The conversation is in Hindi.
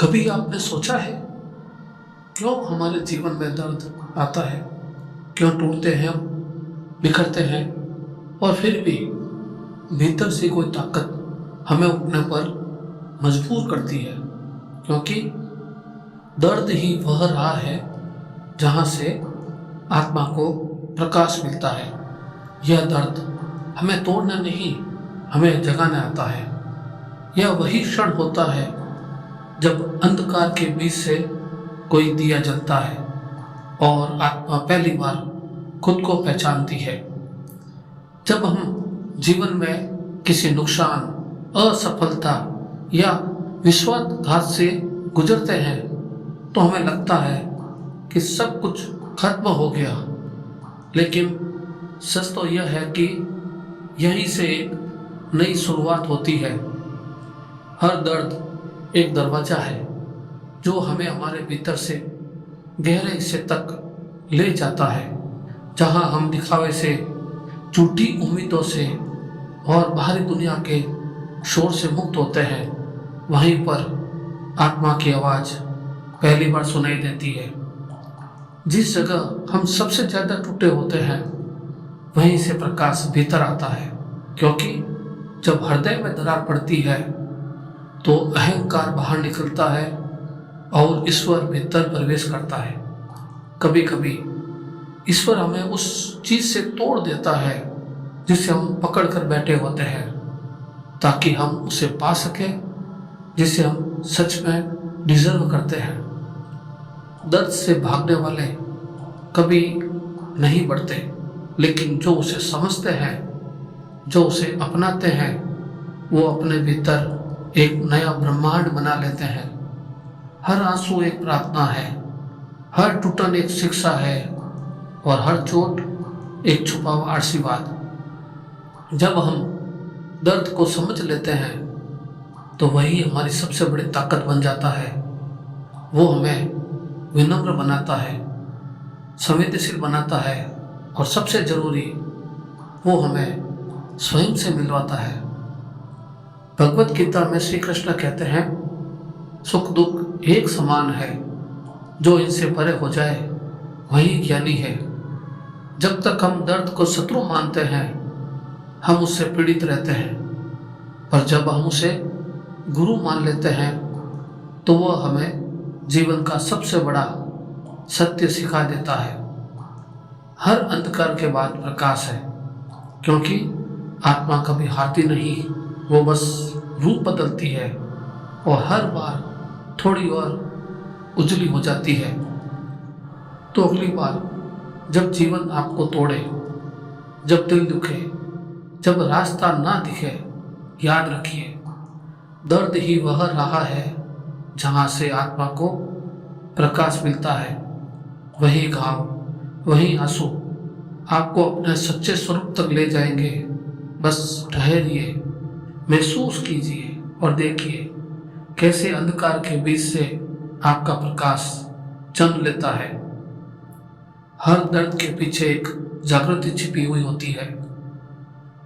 कभी आपने सोचा है क्यों हमारे जीवन में दर्द आता है? क्यों टूटते हैं हम, बिखरते हैं और फिर भी भीतर से कोई ताकत हमें उठने पर मजबूर करती है? क्योंकि दर्द ही वह राह है जहाँ से आत्मा को प्रकाश मिलता है। यह दर्द हमें तोड़ना नहीं, हमें जगाना आता है। यह वही क्षण होता है जब अंधकार के बीच से कोई दिया जलता है और आत्मा पहली बार खुद को पहचानती है। जब हम जीवन में किसी नुकसान, असफलता या विश्वासघात से गुजरते हैं तो हमें लगता है कि सब कुछ खत्म हो गया, लेकिन सच तो यह है कि यहीं से एक नई शुरुआत होती है। हर दर्द एक दरवाजा है जो हमें हमारे भीतर से गहरे हिस्से तक ले जाता है, जहां हम दिखावे से, झूठी उम्मीदों से और बाहरी दुनिया के शोर से मुक्त होते हैं। वहीं पर आत्मा की आवाज़ पहली बार सुनाई देती है। जिस जगह हम सबसे ज़्यादा टूटे होते हैं वहीं से प्रकाश भीतर आता है, क्योंकि जब हृदय में दरार पड़ती है तो अहंकार बाहर निकलता है और ईश्वर भीतर प्रवेश करता है। कभी कभी ईश्वर हमें उस चीज़ से तोड़ देता है जिसे हम पकड़ कर बैठे होते हैं, ताकि हम उसे पा सकें जिसे हम सच में डिजर्व करते हैं। दर्द से भागने वाले कभी नहीं बढ़ते, लेकिन जो उसे समझते हैं, जो उसे अपनाते हैं, वो अपने भीतर एक नया ब्रह्मांड बना लेते हैं। हर आंसू एक प्रार्थना है, हर टूटन एक शिक्षा है और हर चोट एक छुपा हुआ आशीर्वाद। जब हम दर्द को समझ लेते हैं तो वही हमारी सबसे बड़ी ताकत बन जाता है। वो हमें विनम्र बनाता है, संवेदनशील बनाता है और सबसे जरूरी, वो हमें स्वयं से मिलवाता है। भगवत गीता में श्री कृष्ण कहते हैं, सुख दुख एक समान है, जो इनसे परे हो जाए वही ज्ञानी है। जब तक हम दर्द को शत्रु मानते हैं हम उससे पीड़ित रहते हैं, पर जब हम उसे गुरु मान लेते हैं तो वह हमें जीवन का सबसे बड़ा सत्य सिखा देता है। हर अंधकार के बाद प्रकाश है, क्योंकि आत्मा कभी हारती नहीं, वो बस रूप बदलती है और हर बार थोड़ी और उजली हो जाती है। तो अगली बार जब जीवन आपको तोड़े, जब दिल दुखे, जब रास्ता ना दिखे, याद रखिए, दर्द ही वह राह है जहाँ से आत्मा को प्रकाश मिलता है। वही घाव, वही आंसू आपको अपने सच्चे स्वरूप तक ले जाएंगे। बस ठहरिए, महसूस कीजिए और देखिए कैसे अंधकार के बीच से आपका प्रकाश जन्म लेता है। हर दर्द के पीछे एक जागृति छिपी हुई होती है।